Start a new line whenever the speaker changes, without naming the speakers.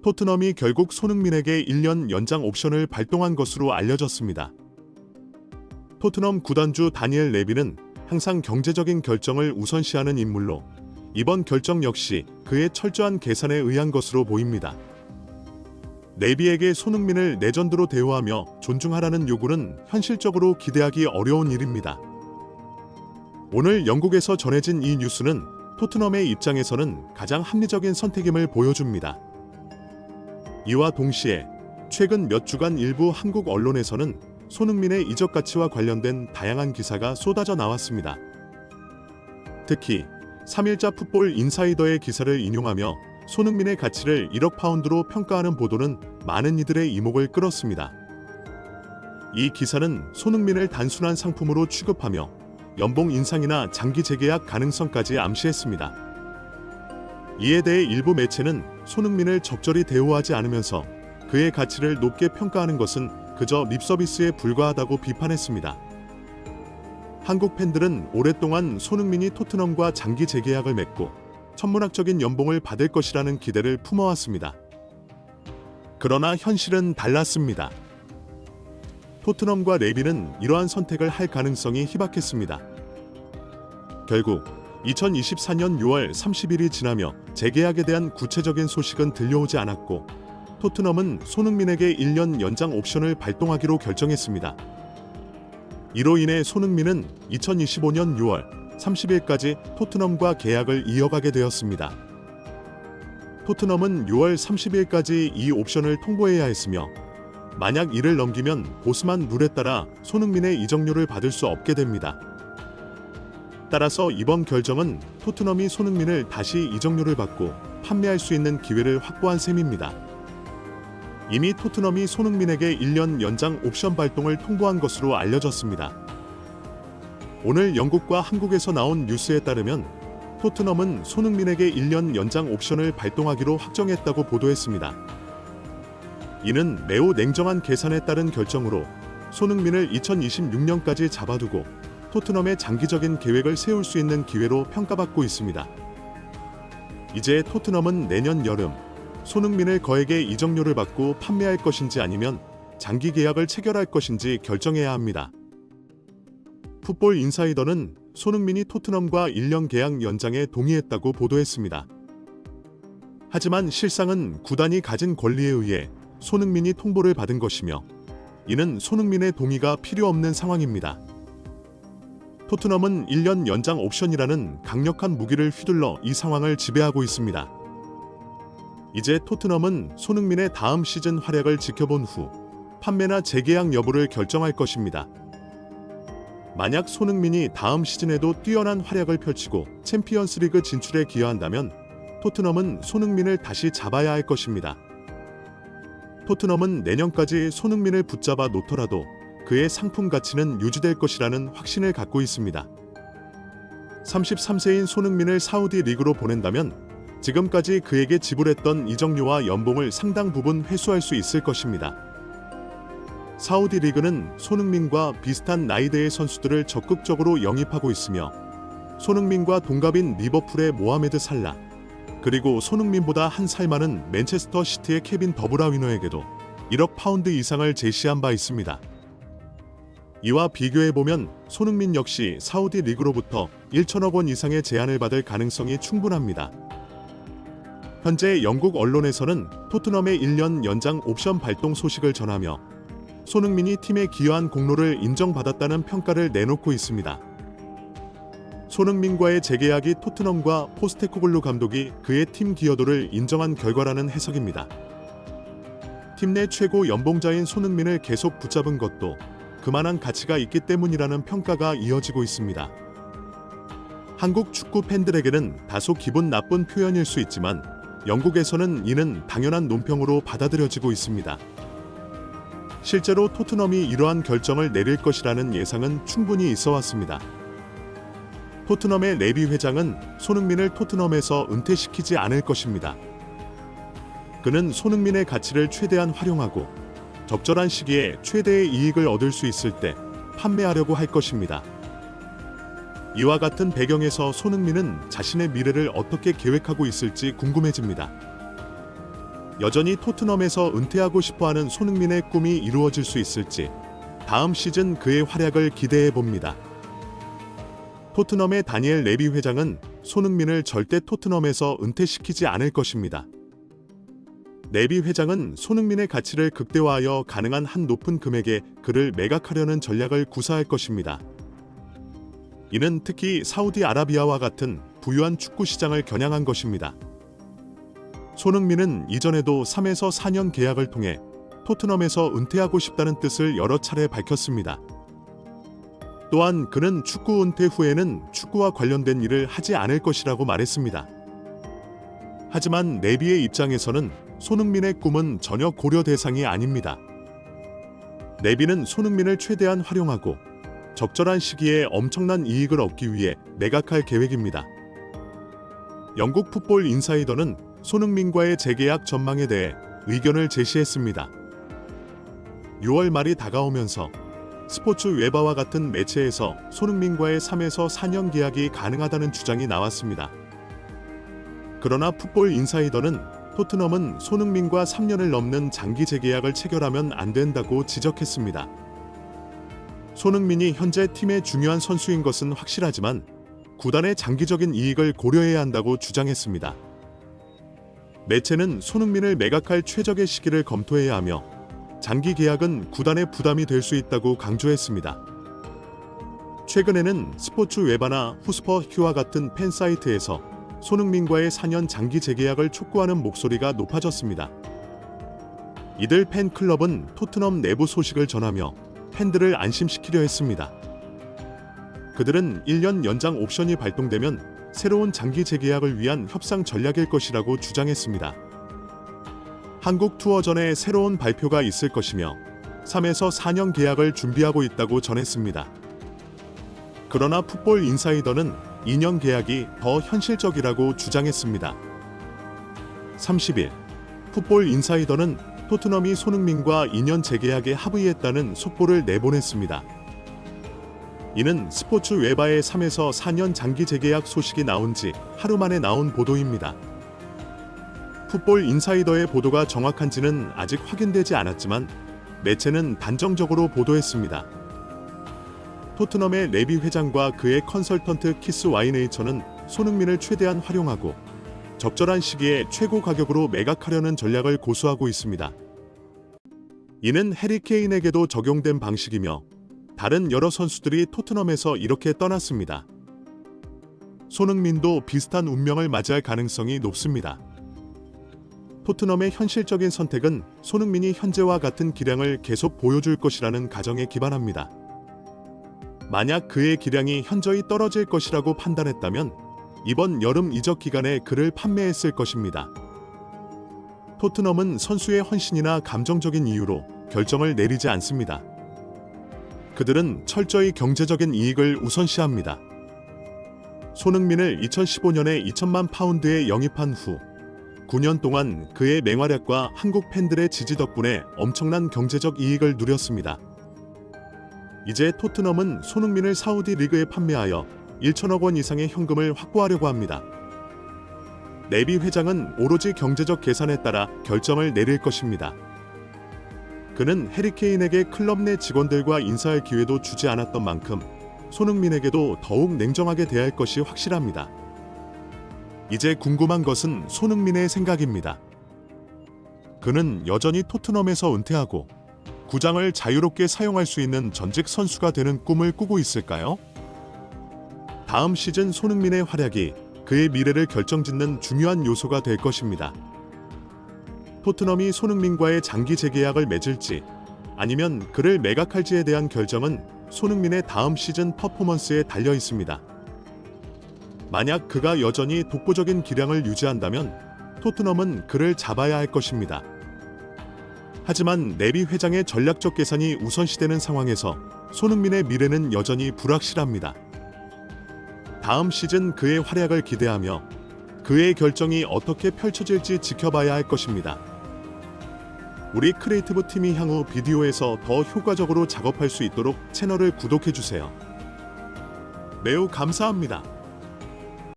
토트넘이 결국 손흥민에게 1년 연장 옵션을 발동한 것으로 알려졌습니다. 토트넘 구단주 다니엘 레비는 항상 경제적인 결정을 우선시하는 인물로 이번 결정 역시 그의 철저한 계산에 의한 것으로 보입니다. 레비에게 손흥민을 레전드로 대우하며 존중하라는 요구는 현실적으로 기대하기 어려운 일입니다. 오늘 영국에서 전해진 이 뉴스는 토트넘의 입장에서는 가장 합리적인 선택임을 보여줍니다. 이와 동시에 최근 몇 주간 일부 한국 언론에서는 손흥민의 이적 가치와 관련된 다양한 기사가 쏟아져 나왔습니다. 특히 3일자 풋볼 인사이더의 기사를 인용하며 손흥민의 가치를 1억 파운드로 평가하는 보도는 많은 이들의 이목을 끌었습니다. 이 기사는 손흥민을 단순한 상품으로 취급하며 연봉 인상이나 장기 재계약 가능성까지 암시했습니다. 이에 대해 일부 매체는 손흥민을 적절히 대우하지 않으면서 그의 가치를 높게 평가하는 것은 그저 립서비스에 불과하다고 비판했습니다. 한국 팬들은 오랫동안 손흥민이 토트넘과 장기 재계약을 맺고 천문학적인 연봉을 받을 것이라는 기대를 품어왔습니다. 그러나 현실은 달랐습니다. 토트넘과 레비는 이러한 선택을 할 가능성이 희박했습니다. 결국 2024년 6월 30일이 지나며 재계약에 대한 구체적인 소식은 들려오지 않았고 토트넘은 손흥민에게 1년 연장 옵션을 발동하기로 결정했습니다. 이로 인해 손흥민은 2025년 6월 30일까지 토트넘과 계약을 이어가게 되었습니다. 토트넘은 6월 30일까지 이 옵션을 통보해야 했으며 만약 이를 넘기면 보스만 룰에 따라 손흥민의 이적료를 받을 수 없게 됩니다. 따라서 이번 결정은 토트넘이 손흥민을 다시 이적료를 받고 판매할 수 있는 기회를 확보한 셈입니다. 이미 토트넘이 손흥민에게 1년 연장 옵션 발동을 통보한 것으로 알려졌습니다. 오늘 영국과 한국에서 나온 뉴스에 따르면 토트넘은 손흥민에게 1년 연장 옵션을 발동하기로 확정했다고 보도했습니다. 이는 매우 냉정한 계산에 따른 결정으로 손흥민을 2026년까지 잡아두고 토트넘의 장기적인 계획을 세울 수 있는 기회로 평가받고 있습니다. 이제 토트넘은 내년 여름 손흥민을 거액의 이적료를 받고 판매할 것인지 아니면 장기 계약을 체결할 것인지 결정해야 합니다. 풋볼 인사이더는 손흥민이 토트넘과 1년 계약 연장에 동의했다고 보도했습니다. 하지만 실상은 구단이 가진 권리에 의해 손흥민이 통보를 받은 것이며 이는 손흥민의 동의가 필요 없는 상황입니다. 토트넘은 1년 연장 옵션이라는 강력한 무기를 휘둘러 이 상황을 지배하고 있습니다. 이제 토트넘은 손흥민의 다음 시즌 활약을 지켜본 후 판매나 재계약 여부를 결정할 것입니다. 만약 손흥민이 다음 시즌에도 뛰어난 활약을 펼치고 챔피언스리그 진출에 기여한다면 토트넘은 손흥민을 다시 잡아야 할 것입니다. 토트넘은 내년까지 손흥민을 붙잡아 놓더라도 그의 상품 가치는 유지될 것이라는 확신을 갖고 있습니다. 33세인 손흥민을 사우디 리그로 보낸다면 지금까지 그에게 지불했던 이적료와 연봉을 상당 부분 회수할 수 있을 것입니다. 사우디 리그는 손흥민과 비슷한 나이대의 선수들을 적극적으로 영입하고 있으며 손흥민과 동갑인 리버풀의 모하메드 살라, 그리고 손흥민보다 한 살 많은 맨체스터 시티의 케빈 더브라위너에게도 1억 파운드 이상을 제시한 바 있습니다. 이와 비교해보면 손흥민 역시 사우디 리그로부터 1천억 원 이상의 제안을 받을 가능성이 충분합니다. 현재 영국 언론에서는 토트넘의 1년 연장 옵션 발동 소식을 전하며 손흥민이 팀에 기여한 공로를 인정받았다는 평가를 내놓고 있습니다. 손흥민과의 재계약이 토트넘과 포스테코글루 감독이 그의 팀 기여도를 인정한 결과라는 해석입니다. 팀 내 최고 연봉자인 손흥민을 계속 붙잡은 것도 그만한 가치가 있기 때문이라는 평가가 이어지고 있습니다. 한국 축구 팬들에게는 다소 기분 나쁜 표현일 수 있지만 영국에서는 이는 당연한 논평으로 받아들여지고 있습니다. 실제로 토트넘이 이러한 결정을 내릴 것이라는 예상은 충분히 있어 왔습니다. 토트넘의 레비 회장은 손흥민을 토트넘에서 은퇴시키지 않을 것입니다. 그는 손흥민의 가치를 최대한 활용하고 적절한 시기에 최대의 이익을 얻을 수 있을 때 판매하려고 할 것입니다. 이와 같은 배경에서 손흥민은 자신의 미래를 어떻게 계획하고 있을지 궁금해집니다. 여전히 토트넘에서 은퇴하고 싶어하는 손흥민의 꿈이 이루어질 수 있을지 다음 시즌 그의 활약을 기대해 봅니다. 토트넘의 다니엘 레비 회장은 손흥민을 절대 토트넘에서 은퇴시키지 않을 것입니다. 레비 회장은 손흥민의 가치를 극대화하여 가능한 한 높은 금액에 그를 매각하려는 전략을 구사할 것입니다. 이는 특히 사우디아라비아와 같은 부유한 축구 시장을 겨냥한 것입니다. 손흥민은 이전에도 3에서 4년 계약을 통해 토트넘에서 은퇴하고 싶다는 뜻을 여러 차례 밝혔습니다. 또한 그는 축구 은퇴 후에는 축구와 관련된 일을 하지 않을 것이라고 말했습니다. 하지만 레비의 입장에서는 손흥민의 꿈은 전혀 고려 대상이 아닙니다. 레비는 손흥민을 최대한 활용하고 적절한 시기에 엄청난 이익을 얻기 위해 매각할 계획입니다. 영국 풋볼 인사이더는 손흥민과의 재계약 전망에 대해 의견을 제시했습니다. 6월 말이 다가오면서 스포츠 웨바와 같은 매체에서 손흥민과의 3에서 4년 계약이 가능하다는 주장이 나왔습니다. 그러나 풋볼 인사이더는 토트넘은 손흥민과 3년을 넘는 장기 재계약을 체결하면 안 된다고 지적했습니다. 손흥민이 현재 팀의 중요한 선수인 것은 확실하지만 구단의 장기적인 이익을 고려해야 한다고 주장했습니다. 매체는 손흥민을 매각할 최적의 시기를 검토해야 하며 장기 계약은 구단의 부담이 될 수 있다고 강조했습니다. 최근에는 스포츠 웨바나 후스퍼 휴와 같은 팬 사이트에서 손흥민과의 4년 장기 재계약을 촉구하는 목소리가 높아졌습니다. 이들 팬클럽은 토트넘 내부 소식을 전하며 팬들을 안심시키려 했습니다. 그들은 1년 연장 옵션이 발동되면 새로운 장기 재계약을 위한 협상 전략일 것이라고 주장했습니다. 한국 투어 전에 새로운 발표가 있을 것이며 3에서 4년 계약을 준비하고 있다고 전했습니다. 그러나 풋볼 인사이더는 2년 계약이 더 현실적이라고 주장했습니다. 30일, 풋볼 인사이더는 토트넘이 손흥민과 2년 재계약에 합의했다는 속보를 내보냈습니다. 이는 스포츠 웨바의 3에서 4년 장기 재계약 소식이 나온 지 하루 만에 나온 보도입니다. 풋볼 인사이더의 보도가 정확한지는 아직 확인되지 않았지만 매체는 단정적으로 보도했습니다. 토트넘의 레비 회장과 그의 컨설턴트 키스 와이네이처는 손흥민을 최대한 활용하고 적절한 시기에 최고 가격으로 매각하려는 전략을 고수하고 있습니다. 이는 해리 케인에게도 적용된 방식이며 다른 여러 선수들이 토트넘에서 이렇게 떠났습니다. 손흥민도 비슷한 운명을 맞이할 가능성이 높습니다. 토트넘의 현실적인 선택은 손흥민이 현재와 같은 기량을 계속 보여줄 것이라는 가정에 기반합니다. 만약 그의 기량이 현저히 떨어질 것이라고 판단했다면 이번 여름 이적 기간에 그를 판매했을 것입니다. 토트넘은 선수의 헌신이나 감정적인 이유로 결정을 내리지 않습니다. 그들은 철저히 경제적인 이익을 우선시합니다. 손흥민을 2015년에 2천만 파운드에 영입한 후 9년 동안 그의 맹활약과 한국 팬들의 지지 덕분에 엄청난 경제적 이익을 누렸습니다. 이제 토트넘은 손흥민을 사우디 리그에 판매하여 1천억 원 이상의 현금을 확보하려고 합니다. 레비 회장은 오로지 경제적 계산에 따라 결정을 내릴 것입니다. 그는 해리 케인에게 클럽 내 직원들과 인사할 기회도 주지 않았던 만큼 손흥민에게도 더욱 냉정하게 대할 것이 확실합니다. 이제 궁금한 것은 손흥민의 생각입니다. 그는 여전히 토트넘에서 은퇴하고 구장을 자유롭게 사용할 수 있는 전직 선수가 되는 꿈을 꾸고 있을까요? 다음 시즌 손흥민의 활약이 그의 미래를 결정짓는 중요한 요소가 될 것입니다. 토트넘이 손흥민과의 장기 재계약을 맺을지 아니면 그를 매각할지에 대한 결정은 손흥민의 다음 시즌 퍼포먼스에 달려 있습니다. 만약 그가 여전히 독보적인 기량을 유지한다면 토트넘은 그를 잡아야 할 것입니다. 하지만 레비 회장의 전략적 계산이 우선시되는 상황에서 손흥민의 미래는 여전히 불확실합니다. 다음 시즌 그의 활약을 기대하며 그의 결정이 어떻게 펼쳐질지 지켜봐야 할 것입니다. 우리 크리에이티브 팀이 향후 비디오에서 더 효과적으로 작업할 수 있도록 채널을 구독해주세요. 매우 감사합니다.